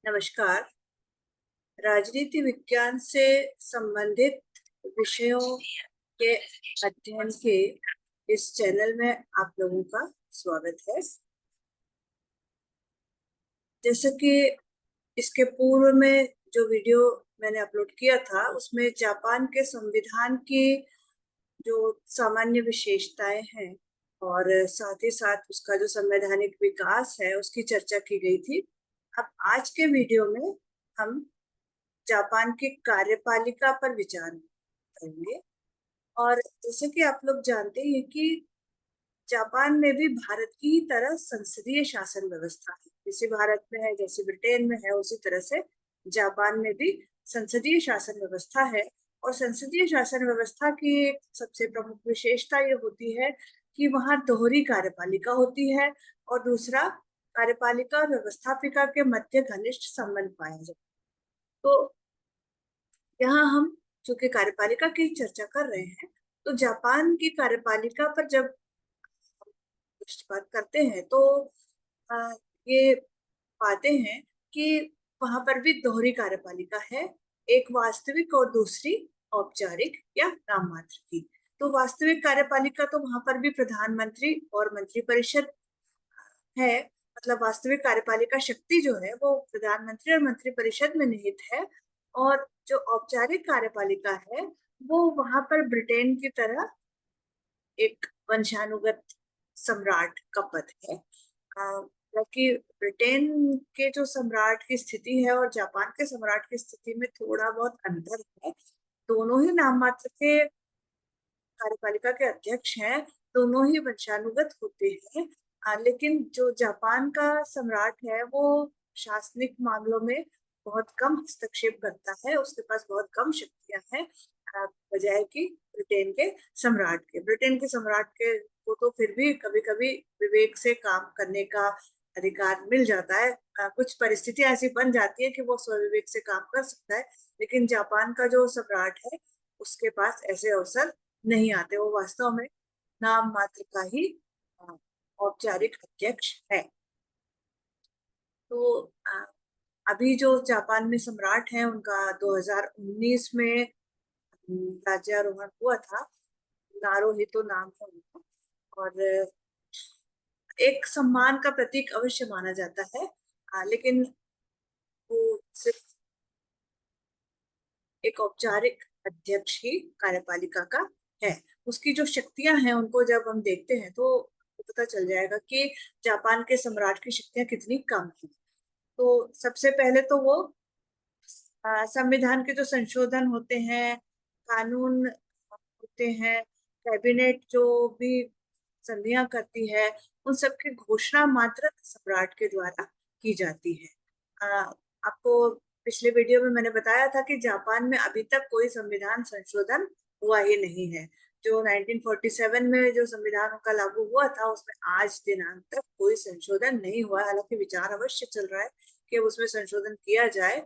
नमस्कार। राजनीति विज्ञान से संबंधित विषयों के अध्ययन के इस चैनल में आप लोगों का स्वागत है। जैसे कि इसके पूर्व में जो वीडियो मैंने अपलोड किया था उसमें जापान के संविधान की जो सामान्य विशेषताएं हैं और साथ ही साथ उसका जो संवैधानिक विकास है उसकी चर्चा की गई थी। अब आज के वीडियो में हम जापान की कार्यपालिका पर विचार करेंगे। और जैसे कि आप लोग जानते हैं कि जापान में भी भारत की ही तरह संसदीय शासन व्यवस्था है। जैसे भारत में है, जैसे ब्रिटेन में है, उसी तरह से जापान में भी संसदीय शासन व्यवस्था है। और संसदीय शासन व्यवस्था की एक सबसे प्रमुख विशेषता ये होती है कि वहाँ दोहरी कार्यपालिका होती है और दूसरा कार्यपालिका और व्यवस्थापिका के मध्य घनिष्ठ संबंध पाया जाता है। तो यहाँ हम चूंकि कार्यपालिका की चर्चा कर रहे हैं, तो जापान की कार्यपालिका पर जब दृष्टिपात करते हैं तो अ, ये पाते हैं कि वहां पर भी दोहरी कार्यपालिका है, एक वास्तविक और दूसरी औपचारिक या नाम मात्र की। तो वास्तविक कार्यपालिका तो वहां पर भी प्रधानमंत्री और मंत्रिपरिषद है। मतलब वास्तविक कार्यपालिका शक्ति जो है वो प्रधानमंत्री और मंत्रिपरिषद में निहित है। और जो औपचारिक कार्यपालिका है वो वहां पर ब्रिटेन की तरह एक वंशानुगत सम्राट का पद है। हालांकि ब्रिटेन के जो सम्राट की स्थिति है और जापान के सम्राट की स्थिति में थोड़ा बहुत अंतर है। दोनों ही नाम मात्र के कार्यपालिका के अध्यक्ष हैं, दोनों ही वंशानुगत होते हैं। लेकिन जो जापान का सम्राट है वो शासनिक मामलों में बहुत कम हस्तक्षेप करता है, उसके पास बहुत कम शक्तियां हैं बजाय कि ब्रिटेन के सम्राट के को तो फिर भी कभी कभी विवेक से काम करने का अधिकार मिल जाता है। कुछ परिस्थितियां ऐसी बन जाती है कि वो स्वविवेक से काम कर सकता है, लेकिन जापान का जो सम्राट है उसके पास ऐसे अवसर नहीं आते। वो वास्तव में नाम मात्र का ही अ, औपचारिक अध्यक्ष है। तो अभी जो जापान में सम्राट है उनका 2019 में राज्यारोहण हुआ था। नारोहितो नाम है उनका। और एक सम्मान का प्रतीक अवश्य माना जाता है। लेकिन वो सिर्फ एक औपचारिक अध्यक्ष ही कार्यपालिका का है। उसकी जो शक्तियां हैं उनको जब हम देखते हैं तो पता चल जाएगा कि जापान के सम्राट की शक्तियां कितनी कम हैं। तो सबसे पहले तो वो संविधान के जो संशोधन होते हैं, कानून होते हैं, कैबिनेट जो भी संधियां करती है, उन सब की घोषणा मात्र सम्राट के द्वारा की जाती है। आपको पिछले वीडियो में मैंने बताया था कि जापान में अभी तक कोई संविधान संशोधन हुआ ही नहीं है। जो 1947 में जो संविधान उनका लागू हुआ था उसमें आज दिनांक तक कोई संशोधन नहीं हुआ है। हालांकि विचार अवश्य चल रहा है कि उसमें संशोधन किया जाए,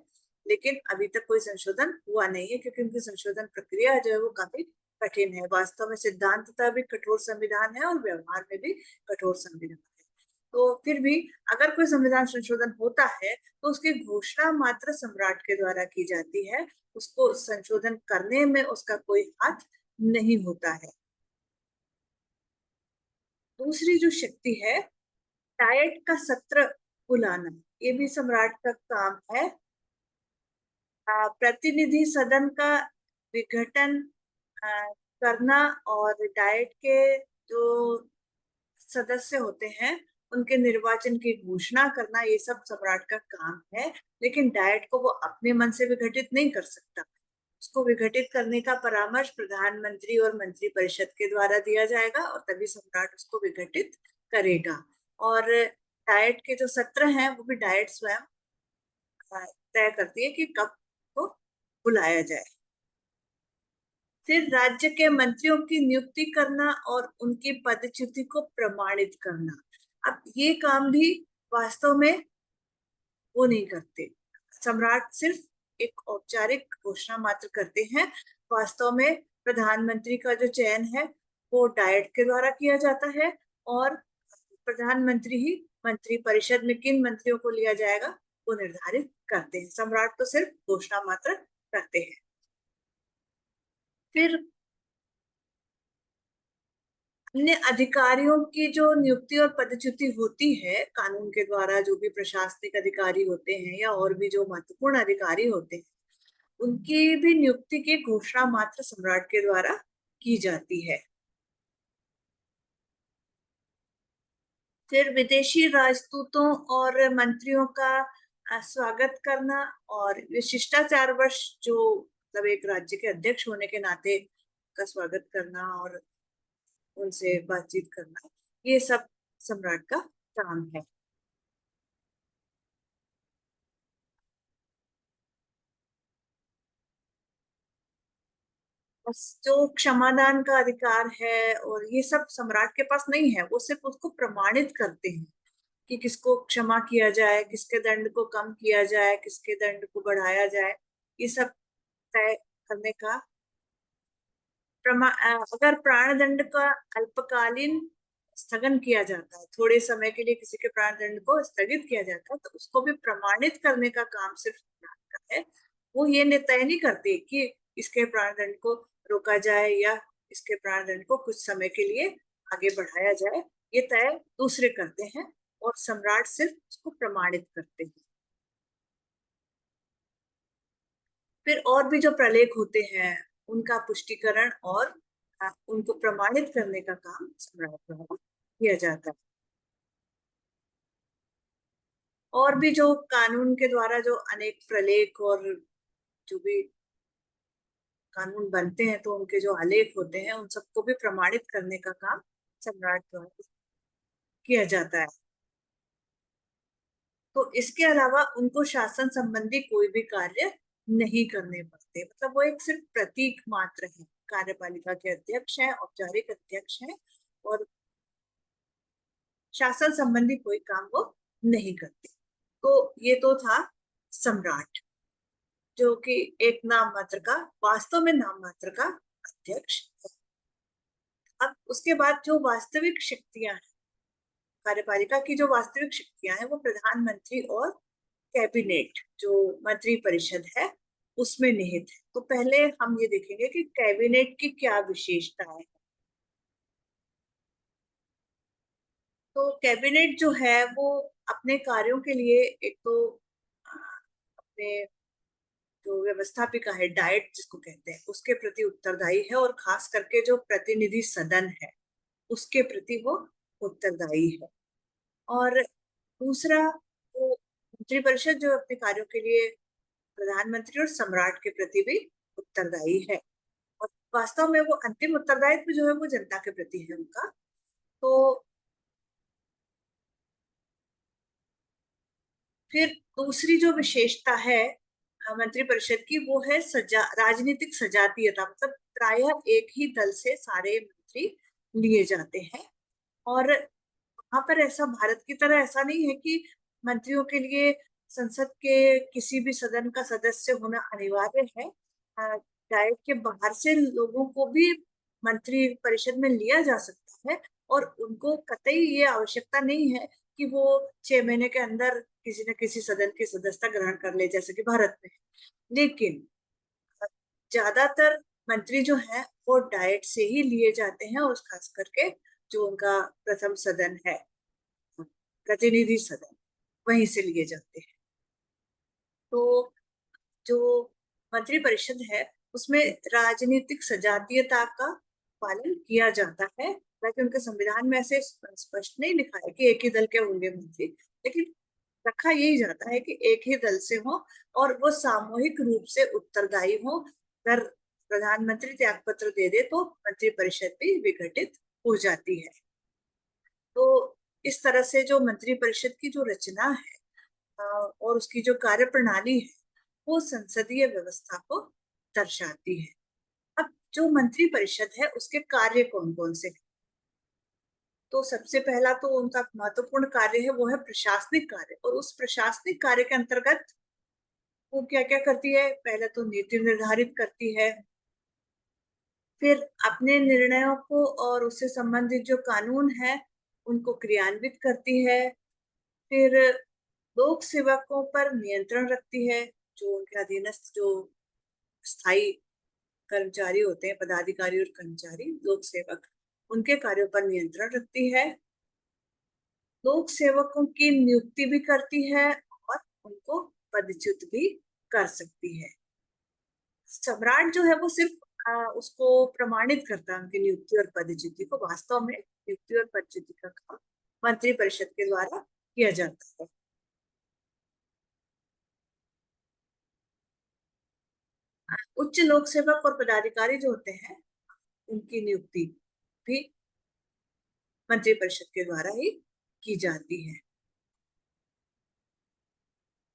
लेकिन अभी तक कोई संशोधन हुआ नहीं है क्योंकि उनकी संशोधन प्रक्रिया जो है वो काफी कठिन है। वास्तव में सिद्धांततः भी कठोर संविधान है और व्यवहार में भी कठोर संविधान है। तो फिर भी अगर कोई संविधान संशोधन होता है तो उसकी घोषणा मात्र सम्राट के द्वारा की जाती है, उसको संशोधन करने में उसका कोई हाथ नहीं होता है। दूसरी जो शक्ति है, डायट का सत्र बुलाना, ये भी सम्राट का काम है। प्रतिनिधि सदन का विघटन अ, करना और डाइट के जो सदस्य होते हैं उनके निर्वाचन की घोषणा करना, ये सब सम्राट का काम है। लेकिन डाइट को वो अपने मन से विघटित नहीं कर सकता। उसको विघटित करने का परामर्श प्रधानमंत्री और मंत्रिपरिषद के द्वारा दिया जाएगा और तभी सम्राट उसको विघटित करेगा। और डाइट के जो सत्र हैं वो भी डाइट स्वयं तय करती है कि कब को बुलाया जाए। फिर राज्य के मंत्रियों की नियुक्ति करना और उनकी पदच्युति को प्रमाणित करना। अब ये काम भी वास्तव में वो नहीं करते। सम्राट सिर्फ एक औपचारिक घोषणा मात्र करते हैं। वास्तव में प्रधानमंत्री का जो चयन है वो डायट के द्वारा किया जाता है और प्रधानमंत्री ही मंत्री परिषद में किन मंत्रियों को लिया जाएगा को निर्धारित करते हैं। सम्राट तो सिर्फ घोषणा मात्र करते हैं। फिर अन्य अधिकारियों की जो नियुक्ति और पदच्युति होती है कानून के द्वारा, जो भी प्रशासनिक अधिकारी होते हैं या और भी जो महत्वपूर्ण अधिकारी होते हैं, उनकी भी नियुक्ति की घोषणा मात्र सम्राट के द्वारा की जाती है। फिर विदेशी राजदूतों और मंत्रियों का स्वागत करना और शिष्टाचार वर्ष, जो मतलब एक राज्य के अध्यक्ष होने के नाते का स्वागत करना और उनसे बातचीत करना, ये सब सम्राट का काम है। बस जो क्षमादान का अधिकार है और ये सब सम्राट के पास नहीं है, वो सिर्फ उसको प्रमाणित करते हैं कि किसको क्षमा किया जाए, किसके दंड को कम किया जाए, किसके दंड को बढ़ाया जाए, ये सब तय करने का अगर प्राण दंड का अल्पकालीन स्थगन किया जाता है, थोड़े समय के लिए किसी के प्राण दंड को स्थगित किया जाता है, तो उसको भी प्रमाणित करने का काम सिर्फ सम्राट का है। वो ये तय नहीं करते कि इसके प्राण दंड को रोका जाए या इसके प्राण दंड को कुछ समय के लिए आगे बढ़ाया जाए, ये तय दूसरे करते हैं और सम्राट सिर्फ उसको प्रमाणित करते हैं। फिर और भी जो प्रलेख होते हैं उनका पुष्टिकरण और उनको प्रमाणित करने का काम सम्राट द्वारा किया जाता है। और भी जो कानून के द्वारा जो अनेक प्रलेख और जो भी कानून बनते हैं, तो उनके जो आलेख होते हैं उन सबको भी प्रमाणित करने का काम सम्राट द्वारा किया जाता है। तो इसके अलावा उनको शासन संबंधी कोई भी कार्य नहीं करने पड़ते, मतलब वो एक सिर्फ प्रतीक मात्र है। कार्यपालिका के अध्यक्ष हैं, औपचारिक अध्यक्ष हैं, और शासन संबंधी कोई काम वो नहीं करते। तो ये तो था सम्राट, जो कि एक नाम मात्र का, वास्तव में नाम मात्र का अध्यक्ष है। अब उसके बाद जो वास्तविक शक्तियां हैं, कार्यपालिका की जो वास्तविक शक्तियां हैं, वो प्रधानमंत्री और कैबिनेट, जो मंत्री परिषद है, उसमें निहित है। तो पहले हम ये देखेंगे कि कैबिनेट की क्या विशेषताएं है। तो कैबिनेट जो है वो अपने कार्यों के लिए एक तो अपने जो व्यवस्थापिका है, डाइट जिसको कहते हैं, उसके प्रति उत्तरदायी है, और खास करके जो प्रतिनिधि सदन है उसके प्रति वो उत्तरदायी है। और दूसरा, वो मंत्रिपरिषद जो अपने कार्यों के लिए प्रधानमंत्री और सम्राट के प्रति भी उत्तरदायी है, और वास्तव में वो अंतिम उत्तरदायित्व जो है वो जनता के प्रति है उनका। तो फिर दूसरी जो विशेषता है मंत्रिपरिषद की, वो है राजनीतिक सजातीयता, मतलब प्रायः एक ही दल से सारे मंत्री लिए जाते हैं। और वहां पर ऐसा भारत की तरह ऐसा नहीं है कि मंत्रियों के लिए संसद के किसी भी सदन का सदस्य होना अनिवार्य है। डाइट के बाहर से लोगों को भी मंत्री परिषद में लिया जा सकता है, और उनको कतई ये आवश्यकता नहीं है कि वो 6 महीने के अंदर किसी न किसी सदन की सदस्यता ग्रहण कर ले, जैसे कि भारत में। लेकिन ज्यादातर मंत्री जो है वो डाइट से ही लिए जाते हैं, और खास करके जो उनका प्रथम सदन है, प्रतिनिधि सदन, वहीं से लिए जाते हैं। तो जो मंत्रिपरिषद है उसमें राजनीतिक सजातीयता का पालन किया जाता है, हालांकि उनके संविधान में ऐसे स्पष्ट नहीं लिखा है कि एक ही दल के होंगे मंत्री, लेकिन रखा यही जाता है कि एक ही दल से हो और वो सामूहिक रूप से उत्तरदायी हो। अगर प्रधानमंत्री त्याग पत्र दे दे तो मंत्रिपरिषद भी विघटित हो जाती है। तो इस तरह से जो मंत्रिपरिषद की जो रचना है और उसकी जो कार्य प्रणाली है, वो संसदीय व्यवस्था को दर्शाती है। अब जो मंत्री परिषद है उसके कार्य कौन कौन से हैं? तो सबसे पहला तो उनका महत्वपूर्ण कार्य है, वो है प्रशासनिक कार्य। और उस प्रशासनिक कार्य के अंतर्गत वो क्या क्या करती है? पहले तो नीति निर्धारित करती है, फिर अपने निर्णयों को और उससे संबंधित जो कानून है उनको क्रियान्वित करती है, फिर लोक सेवकों पर नियंत्रण रखती है, जो उनके अधीनस्थ जो स्थायी कर्मचारी होते हैं, पदाधिकारी और कर्मचारी, लोक सेवक, उनके कार्यों पर नियंत्रण रखती है। लोक सेवकों की नियुक्ति भी करती है और उनको पदच्युत भी कर सकती है। सम्राट जो है वो सिर्फ उसको प्रमाणित करता है, उनकी नियुक्ति और पदच्युति को। वास्तव में नियुक्ति और पदच्युति का काम मंत्रिपरिषद के द्वारा किया जाता है। उच्च लोक सेवक और पदाधिकारी जो होते हैं, उनकी नियुक्ति भी मंत्रिपरिषद के द्वारा ही की जाती है।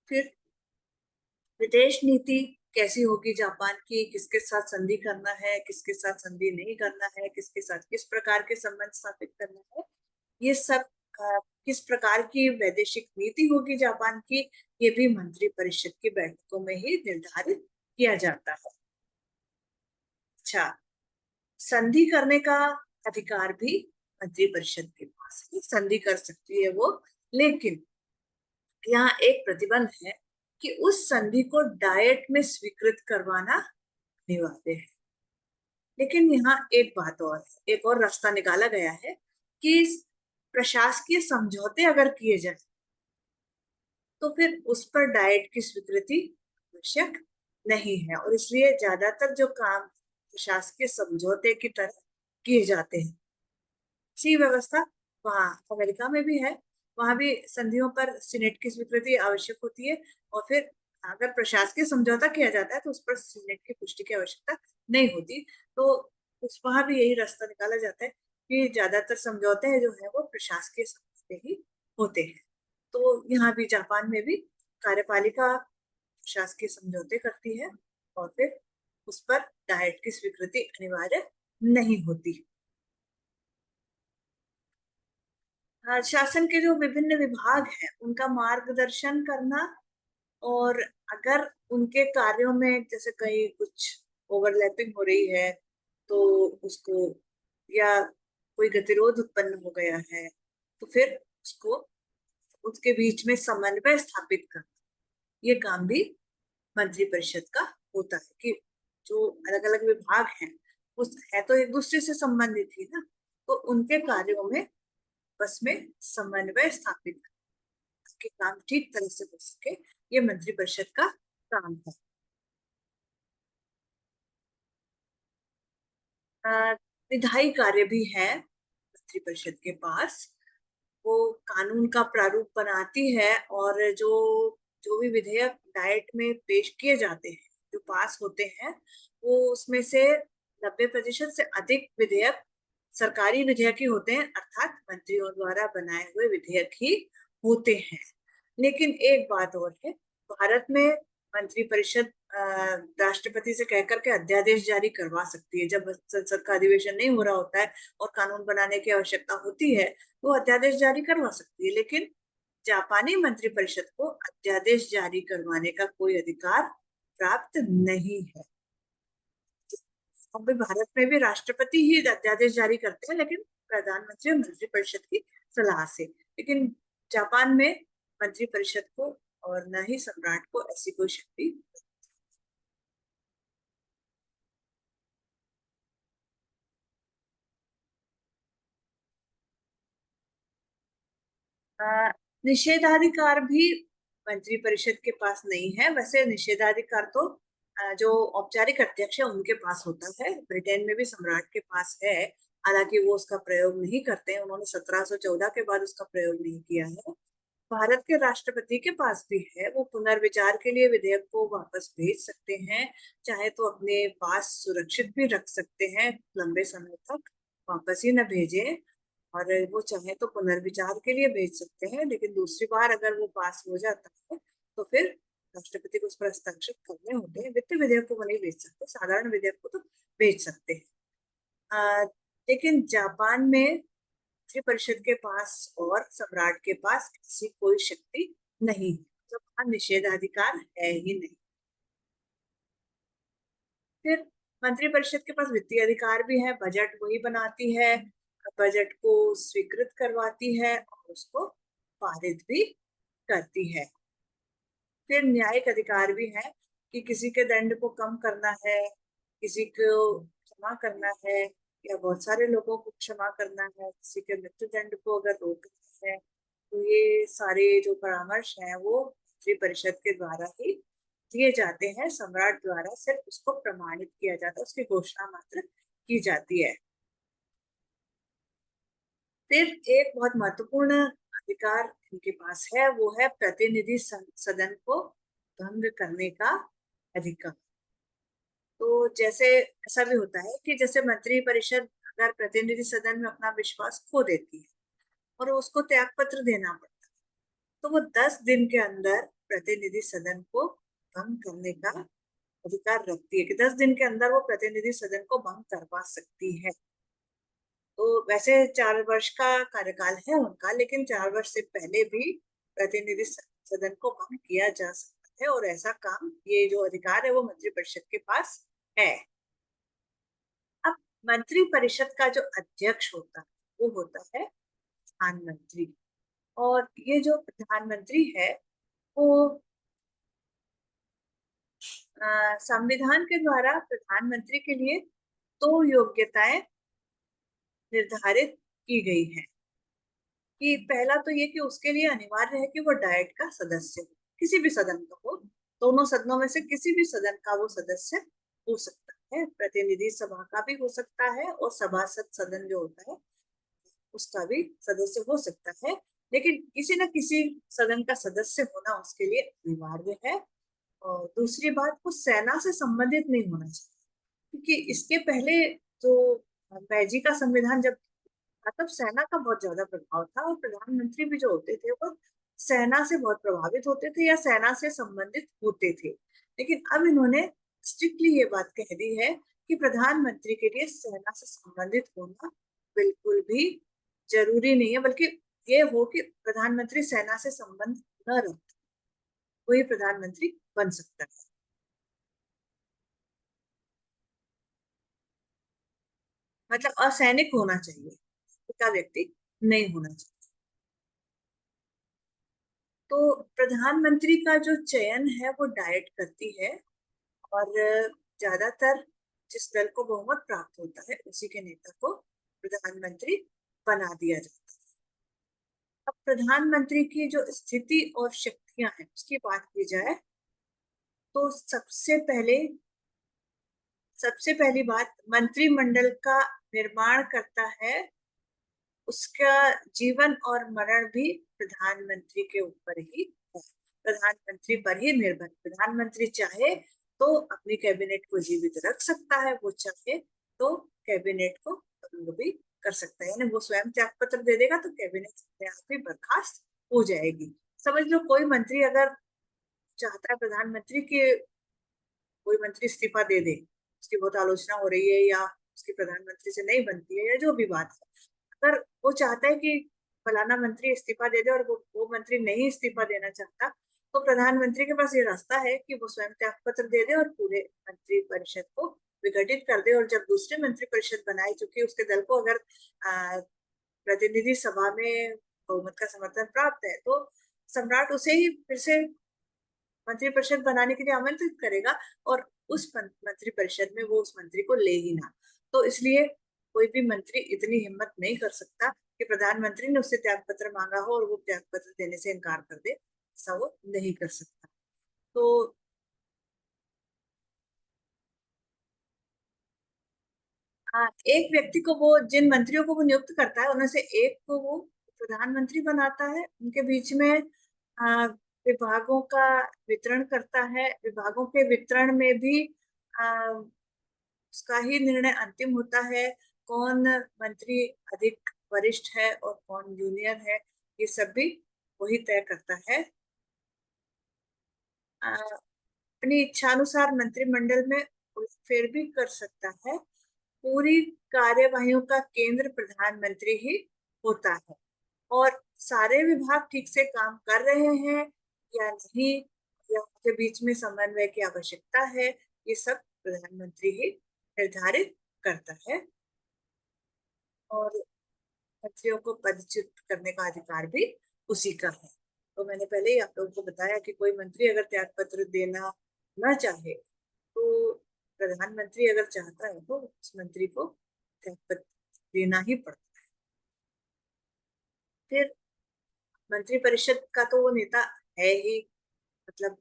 फिर विदेश नीति कैसी होगी जापान की, किसके साथ संधि करना है, किसके साथ संधि नहीं करना है, किसके साथ किस प्रकार के संबंध स्थापित करना है, ये सब किस प्रकार की वैदेशिक नीति होगी जापान की, ये भी मंत्रिपरिषद की बैठकों में ही निर्धारित किया जाता है। अच्छा, संधि करने का अधिकार भी मंत्रिपरिषद के पास है, संधि कर सकती है वो, लेकिन यहाँ एक प्रतिबंध है कि उस संधि को डायट में स्वीकृत करवाना अनिवार्य है। लेकिन यहाँ एक बात और है, एक और रास्ता निकाला गया है कि प्रशासकीय समझौते अगर किए जाए तो फिर उस पर डाइट की स्वीकृति आवश्यक नहीं है, और इसलिए ज्यादातर जो काम प्रशासकीय समझौते की तरह किए जाते हैं। इसी व्यवस्था वहाँ अमेरिका में भी है, वहां भी संधियों पर सीनेट की स्वीकृति आवश्यक होती है, और फिर अगर प्रशासकीय समझौता किया जाता है तो उस पर सीनेट की पुष्टि की आवश्यकता नहीं होती। तो उस वहां भी यही रास्ता निकाला जाता है कि ज्यादातर समझौते हैं जो है वो प्रशासकीय समझौते ही होते हैं। तो यहाँ भी जापान में भी कार्यपालिका प्रशासकीय समझौते करती है, और फिर उस पर डाइट की स्वीकृति अनिवार्य नहीं होती। शासन के जो विभिन्न विभाग हैं उनका मार्गदर्शन करना, और अगर उनके कार्यों में जैसे कहीं कुछ ओवरलैपिंग हो रही है तो उसको, या कोई गतिरोध उत्पन्न हो गया है तो फिर उसको, उसके बीच में समन्वय स्थापित करना, ये काम भी मंत्रिपरिषद का होता है। कि जो अलग अलग विभाग हैं उस है तो एक दूसरे से संबंधित ही ना, तो उनके कार्यों में आपस में समन्वय स्थापित करके काम ठीक तरह से हो सके, ये मंत्रिपरिषद का काम है। विधायी कार्य भी है मंत्रिपरिषद के पास। वो कानून का प्रारूप बनाती है, और जो जो भी विधेयक डाइट में पेश किए जाते हैं, जो पास होते हैं, वो उसमें से 90% से अधिक विधेयक सरकारी विधेयक ही होते हैं, अर्थात मंत्रियों द्वारा बनाए हुए विधेयक ही होते हैं। लेकिन एक बात और है, भारत में मंत्रिपरिषद राष्ट्रपति से कहकर के अध्यादेश जारी करवा सकती है। जब संसद का अधिवेशन नहीं हो रहा होता है और कानून बनाने की आवश्यकता होती है, वो अध्यादेश जारी करवा सकती है। लेकिन जापानी मंत्रिपरिषद को अध्यादेश जारी करवाने का कोई अधिकार प्राप्त नहीं है। अब भी भारत में भी राष्ट्रपति ही अध्यादेश जारी करते हैं, लेकिन प्रधानमंत्री और मंत्रिपरिषद की सलाह से। लेकिन जापान में मंत्रिपरिषद को और न ही सम्राट को ऐसी कोई शक्ति। निषेधाधिकार भी मंत्रिपरिषद के पास नहीं है। वैसे निषेधाधिकार तो जो औपचारिक अध्यक्ष है उनके पास होता है। ब्रिटेन में भी सम्राट के पास है, हालांकि वो उसका प्रयोग नहीं करते हैं, उन्होंने 1714 के बाद उसका प्रयोग नहीं किया है। भारत के राष्ट्रपति के पास भी है, वो पुनर्विचार के लिए विधेयक को वापस भेज सकते हैं, चाहे तो अपने पास सुरक्षित भी रख सकते हैं लंबे समय तक, वापस ही न भेजें, और वो चाहे तो पुनर्विचार के लिए भेज सकते हैं। लेकिन दूसरी बार अगर वो पास हो जाता है तो फिर राष्ट्रपति को उस पर हस्ताक्षर करने होते हैं। वित्तीय विधेयक को वो नहीं भेज सकते, साधारण विधेयक को तो भेज सकते हैं। अ, लेकिन जापान में मंत्रि परिषद के पास और सम्राट के पास ऐसी कोई शक्ति नहीं है, तो वहां निषेधाधिकार है ही नहीं। फिर मंत्रिपरिषद के पास वित्तीय अधिकार भी है, बजट वही बनाती है, बजट को स्वीकृत करवाती है और उसको पारित भी करती है। फिर न्यायिक अधिकार भी है कि किसी के दंड को कम करना है, किसी को क्षमा करना है, या बहुत सारे लोगों को क्षमा करना है, किसी के मृत्यु दंड को अगर रोकना है, तो ये सारे जो परामर्श हैं वो मंत्री परिषद के द्वारा ही दिए जाते हैं। सम्राट द्वारा सिर्फ उसको प्रमाणित किया जाता है, उसकी घोषणा मात्र की जाती है। फिर एक बहुत महत्वपूर्ण अधिकार इनके पास है, वो है प्रतिनिधि सदन को भंग करने का अधिकार। तो जैसे ऐसा भी होता है कि जैसे मंत्री परिषद अगर प्रतिनिधि सदन में अपना विश्वास खो देती है और उसको त्याग पत्र देना पड़ता है, तो वो 10 दिन के अंदर प्रतिनिधि सदन को भंग करने का अधिकार रखती है, कि 10 दिन के अंदर वो प्रतिनिधि सदन को भंग करवा सकती है। तो वैसे 4 वर्ष का कार्यकाल है उनका, लेकिन 4 वर्ष से पहले भी प्रतिनिधि सदन को भंग किया जा सकता है, और ऐसा काम, ये जो अधिकार है वो मंत्रिपरिषद के पास है। अब मंत्री परिषद का जो अध्यक्ष होता है वो होता है प्रधानमंत्री। और ये जो प्रधानमंत्री है वो संविधान के द्वारा प्रधानमंत्री के लिए 2 योग्यताएं निर्धारित की गई हैं। कि पहला तो ये कि उसके लिए अनिवार्य है कि वो डाइट का सदस्य हो, किसी भी सदन का हो, दोनों सदनों में से किसी भी सदन का वो सदस्य हो सकता है। प्रतिनिधि सभा का भी हो सकता है, और सभासद सदन जो होता है उसका भी सदस्य हो सकता है, लेकिन किसी न किसी सदन का सदस्य होना उसके लिए अनिवार्य है। और दूसरी बात, वो सेना से संबंधित नहीं होना चाहिए, क्योंकि इसके पहले जो बैजी का संविधान जब, मतलब सेना का बहुत ज्यादा प्रभाव था, और प्रधानमंत्री भी जो होते थे वो सेना से बहुत प्रभावित होते थे या सेना से संबंधित होते थे। लेकिन अब इन्होंने स्ट्रिक्टली ये बात कह दी है कि प्रधानमंत्री के लिए सेना से संबंधित होना बिल्कुल भी जरूरी नहीं है, बल्कि ये हो कि प्रधानमंत्री सेना से संबंध न रखते, वही प्रधानमंत्री बन सकता है। मतलब असैनिक होना चाहिए, का व्यक्ति नहीं होना चाहिए। तो प्रधानमंत्री का जो चयन है वो डाइट करती है, और ज्यादातर जिस दल को बहुमत प्राप्त होता है उसी के नेता को प्रधानमंत्री बना दिया जाता है। अब प्रधानमंत्री की जो स्थिति और शक्तियां हैं उसकी बात की जाए, तो सबसे पहली बात, मंत्रिमंडल का निर्माण करता है, उसका जीवन और मरण भी प्रधानमंत्री के ऊपर ही है, प्रधानमंत्री पर ही निर्भर। प्रधानमंत्री चाहे तो अपनी कैबिनेट को जीवित रख सकता है, वो चाहे तो कैबिनेट को भंग भी कर सकता है, यानी वो स्वयं त्याग पत्र दे देगा तो कैबिनेट अपने आप ही बर्खास्त हो जाएगी। समझ लो कोई मंत्री अगर चाहता है प्रधानमंत्री के, कोई मंत्री इस्तीफा दे दे, उसकी बहुत आलोचना हो रही है या उसकी प्रधानमंत्री से नहीं बनती है या जो भी बात है, अगर वो चाहता है कि फलाना मंत्री इस्तीफा दे दे और वो मंत्री नहीं इस्तीफा देना चाहता, तो प्रधानमंत्री के पास ये रास्ता है कि वो स्वयं त्याग पत्र दे दे और पूरे मंत्री परिषद को विघटित कर दे। और जब दूसरे मंत्री परिषद बनाए, चूंकि उसके दल को अगर प्रतिनिधि सभा में बहुमत का समर्थन प्राप्त है, तो सम्राट उसे ही फिर से मंत्रिपरिषद बनाने के लिए आमंत्रित करेगा, और उस मंत्रिपरिषद में वो उस मंत्री को ले ही ना। तो इसलिए कोई भी मंत्री इतनी हिम्मत नहीं कर सकता कि प्रधानमंत्री ने उससे त्याग पत्र मांगा हो और वो त्याग पत्र देने से इनकार कर दे, ऐसा वो नहीं कर सकता। तो एक व्यक्ति को, वो जिन मंत्रियों को वो नियुक्त करता है उनमें से एक को वो प्रधानमंत्री बनाता है, उनके बीच में आ, विभागों का वितरण करता है। विभागों के वितरण में भी उसका ही निर्णय अंतिम होता है, कौन मंत्री अधिक वरिष्ठ है और कौन जूनियर है, ये सब भी वही तय करता है। अपनी इच्छानुसार मंत्रिमंडल में उलटफेर भी कर सकता है। पूरी कार्यवाहियों का केंद्र प्रधानमंत्री ही होता है, और सारे विभाग ठीक से काम कर रहे हैं या नहीं, या उनके बीच में समन्वय की आवश्यकता है, ये सब प्रधानमंत्री ही निर्धारित करता है। और मंत्रियों को पदच्युत करने का अधिकार भी उसी का है। तो मैंने पहले ही आप लोगों को बताया कि कोई मंत्री अगर त्याग पत्र देना न चाहे तो प्रधानमंत्री अगर चाहता है तो उस मंत्री को त्याग पत्र देना ही पड़ता है। फिर मंत्रिपरिषद का तो वो नेता है ही, मतलब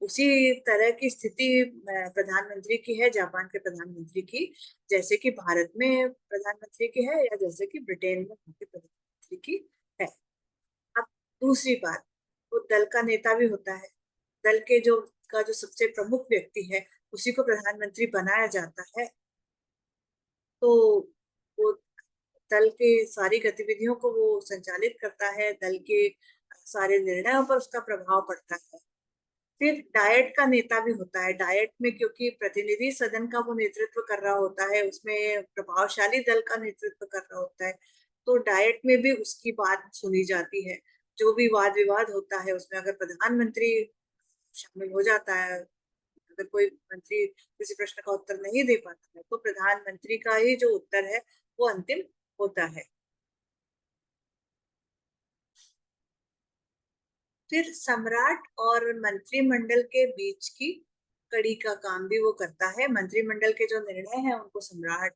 उसी तरह की स्थिति प्रधानमंत्री की है, जापान के प्रधानमंत्री की, जैसे कि भारत में प्रधानमंत्री की है या जैसे कि ब्रिटेन में वहाँ के प्रधानमंत्री की है। अब दूसरी बात, वो दल का नेता भी होता है। दल के जो सबसे प्रमुख व्यक्ति है उसी को प्रधानमंत्री बनाया जाता है। तो वो दल के सारी गतिविधियों को वो संचालित करता है, दल के सारे निर्णयों पर उसका प्रभाव पड़ता है। फिर डायट का नेता भी होता है। डायट में क्योंकि प्रतिनिधि सदन का वो नेतृत्व कर रहा होता है, उसमें प्रभावशाली दल का नेतृत्व कर रहा होता है, तो डायट में भी उसकी बात सुनी जाती है। जो भी वाद विवाद होता है उसमें अगर प्रधानमंत्री शामिल हो जाता है, अगर कोई मंत्री किसी प्रश्न का उत्तर नहीं दे पाता है तो प्रधानमंत्री का ही जो उत्तर है वो अंतिम होता है। फिर सम्राट और मंत्रिमंडल के बीच की कड़ी का काम भी वो करता है। मंत्रिमंडल के जो निर्णय हैं उनको सम्राट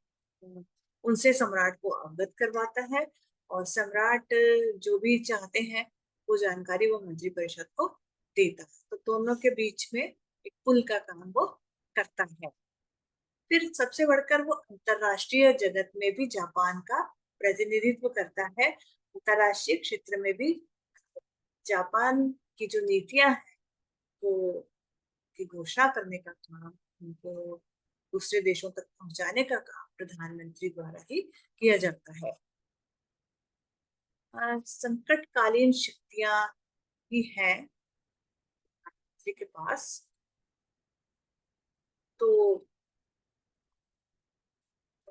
उनसे सम्राट को अवगत करवाता है, और सम्राट जो भी चाहते हैं वो जानकारी वो मंत्रिपरिषद को देता है। तो दोनों के बीच में एक पुल का काम वो करता है। फिर सबसे बढ़कर वो अंतरराष्ट्रीय जगत में भी जापान का प्रतिनिधित्व करता है। अंतरराष्ट्रीय क्षेत्र में भी जापान की जो नीतियां हैं वो की घोषणा करने का काम, उनको दूसरे देशों तक पहुंचाने का काम प्रधानमंत्री द्वारा ही किया जाता है। संकटकालीन शक्तियां भी हैं मंत्री के पास। तो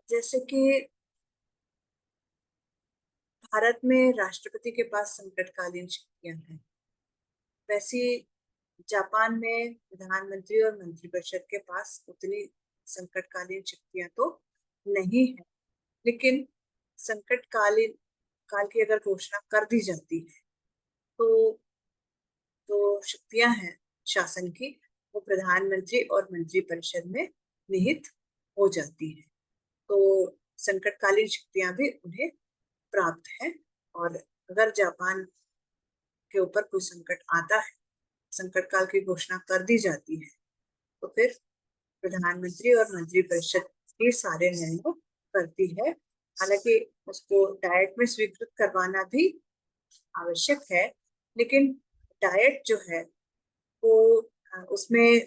जैसे कि भारत में राष्ट्रपति के पास संकटकालीन शक्तियां हैं, वैसे जापान में प्रधानमंत्री और मंत्रिपरिषद के पास उतनी संकटकालीन शक्तियां तो नहीं है। लेकिन संकटकालीन काल की अगर घोषणा कर दी जाती है तो जो शक्तियां हैं शासन की वो प्रधानमंत्री और मंत्रिपरिषद में निहित हो जाती है। तो संकटकालीन शक्तियां भी उन्हें प्राप्त है। और अगर जापान के ऊपर कोई संकट आता है, संकट काल की घोषणा कर दी जाती है, तो फिर प्रधानमंत्री और मंत्रिपरिषद ये सारे निर्णय करती है। हालांकि उसको डायट में स्वीकृत करवाना भी आवश्यक है, लेकिन डायट जो है वो उसमें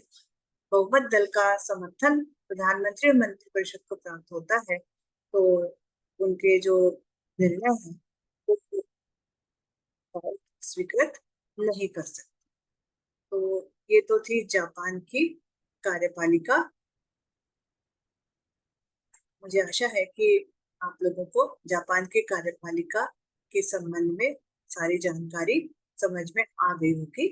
बहुमत दल का समर्थन प्रधानमंत्री और मंत्रिपरिषद को प्राप्त होता है, तो उनके जो निर्णय हैं वो डायट स्वीकृत नहीं कर सकते। तो ये तो थी जापान की कार्यपालिका। मुझे आशा है कि आप लोगों को जापान की कार्यपालिका के संबंध में सारी जानकारी समझ में आ गई होगी।